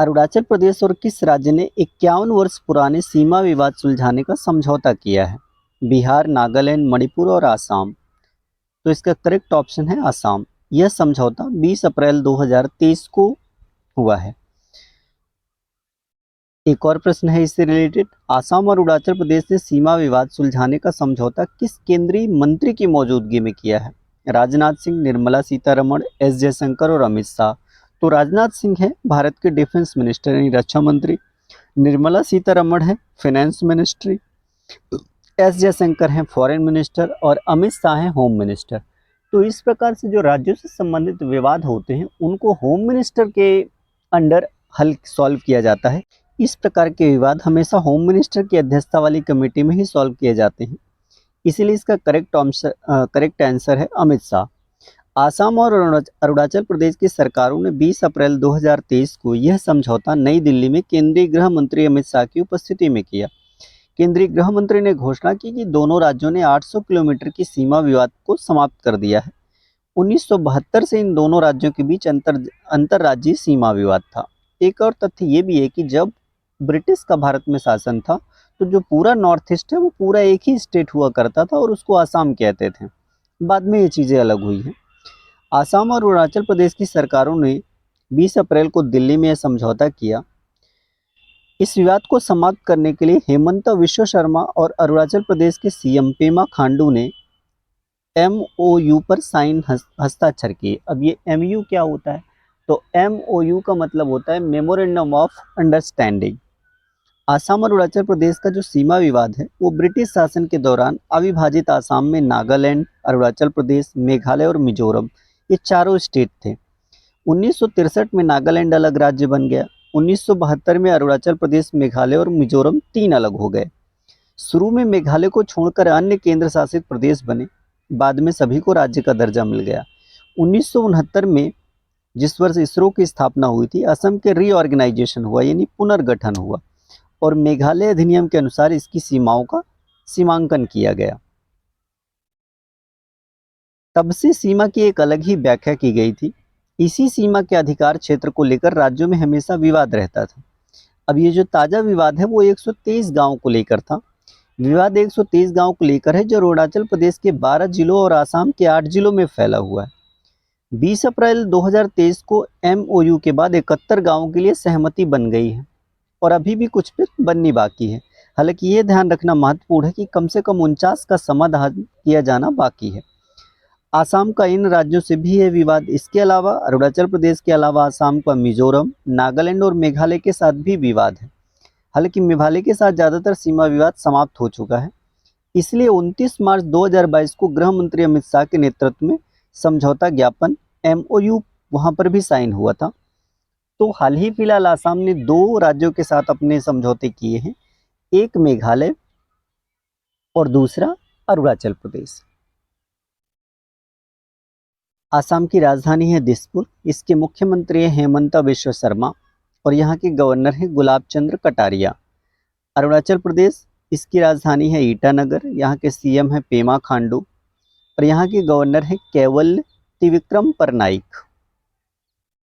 अरुणाचल प्रदेश और किस राज्य ने 51 वर्ष पुराने सीमा विवाद सुलझाने का समझौता किया है? बिहार, नागालैंड, मणिपुर और आसाम। तो इसका करेक्ट ऑप्शन है आसाम। यह समझौता 20 अप्रैल 2023 को हुआ है। एक और प्रश्न है इससे रिलेटेड। आसाम और अरुणाचल प्रदेश ने सीमा विवाद सुलझाने का समझौता किस केंद्रीय मंत्री की मौजूदगी में किया है? राजनाथ सिंह, निर्मला सीतारमण, एस जयशंकर और अमित शाह। तो राजनाथ सिंह है भारत के डिफेंस मिनिस्टर यानी रक्षा मंत्री, निर्मला सीतारमण है फाइनेंस मिनिस्ट्री, एस जयशंकर हैं फॉरेन मिनिस्टर और अमित शाह हैं होम मिनिस्टर। तो इस प्रकार से जो राज्यों से संबंधित विवाद होते हैं उनको होम मिनिस्टर के अंडर हल सॉल्व किया जाता है। इस प्रकार के विवाद हमेशा होम मिनिस्टर की अध्यक्षता वाली कमेटी में ही सॉल्व किए जाते हैं। इसीलिए इसका करेक्ट आंसर है अमित शाह। आसाम और अरुणाचल प्रदेश की सरकारों ने 20 अप्रैल 2023 को यह समझौता नई दिल्ली में केंद्रीय गृह मंत्री अमित शाह की उपस्थिति में किया। केंद्रीय गृह मंत्री ने घोषणा की कि दोनों राज्यों ने 800 किलोमीटर की सीमा विवाद को समाप्त कर दिया है। 1972 से इन दोनों राज्यों के बीच अंतर्राज्यीय सीमा विवाद था। एक और तथ्य ये भी है कि जब ब्रिटिश का भारत में शासन था तो जो पूरा नॉर्थ ईस्ट है वो पूरा एक ही स्टेट हुआ करता था और उसको आसाम कहते थे। बाद में ये चीज़ें अलग हुई हैं। आसाम और अरुणाचल प्रदेश की सरकारों ने 20 अप्रैल को दिल्ली में यह समझौता किया। इस विवाद को समाप्त करने के लिए हेमंत विश्व शर्मा और अरुणाचल प्रदेश के सीएम पेमा खांडू ने एमओयू पर हस्ताक्षर किए। अब ये एमयू क्या होता है? तो एमओयू का मतलब होता है मेमोरेंडम ऑफ अंडरस्टैंडिंग। आसाम और अरुणाचल प्रदेश का जो सीमा विवाद है वो ब्रिटिश शासन के दौरान अविभाजित आसाम में नागालैंड, अरुणाचल प्रदेश, मेघालय और मिजोरम ये चारों स्टेट थे। 1963 में नागालैंड अलग राज्य बन गया। 1972 में अरुणाचल प्रदेश, मेघालय और मिजोरम 3 अलग हो गए। शुरू में मेघालय को छोड़कर अन्य केंद्र शासित प्रदेश बने, बाद में सभी को राज्य का दर्जा मिल गया। 1969 में जिस वर्ष इसरो की स्थापना हुई थी, असम के रीऑर्गेनाइजेशन हुआ यानी पुनर्गठन हुआ और मेघालय अधिनियम के अनुसार इसकी सीमाओं का सीमांकन किया गया। तब से सीमा की एक अलग ही व्याख्या की गई थी। इसी सीमा के अधिकार क्षेत्र को लेकर राज्यों में हमेशा विवाद रहता था। अब ये जो ताज़ा विवाद है वो 123 गांव को लेकर था। विवाद 123 गांव को लेकर है जो अरुणाचल प्रदेश के 12 जिलों और आसाम के 8 जिलों में फैला हुआ है। 20 अप्रैल 2023 को एमओयू के बाद 71 गांवों के लिए सहमति बन गई है और अभी भी कुछ पे बननी बाकी है। हालांकि ये ध्यान रखना महत्वपूर्ण है कि कम से कम 49 का समाधान किया जाना बाकी है। आसाम का इन राज्यों से भी है विवाद। इसके अलावा अरुणाचल प्रदेश के अलावा आसाम का मिजोरम, नागालैंड और मेघालय के साथ भी विवाद है। हालांकि मेघालय के साथ ज़्यादातर सीमा विवाद समाप्त हो चुका है। इसलिए 29 मार्च 2022 को गृह मंत्री अमित शाह के नेतृत्व में समझौता ज्ञापन एमओयू वहाँ पर भी साइन हुआ था। तो हाल ही फिलहाल आसाम ने 2 राज्यों के साथ अपने समझौते किए हैं, एक मेघालय और दूसरा अरुणाचल प्रदेश। आसाम की राजधानी है दिसपुर। इसके मुख्यमंत्री हैं हेमंत विश्व शर्मा और यहाँ के गवर्नर हैं गुलाब चंद्र कटारिया। अरुणाचल प्रदेश, इसकी राजधानी है ईटानगर। यहाँ के सीएम हैं पेमा खांडू और यहाँ के गवर्नर हैं केवल त्रिविक्रम परनाइक।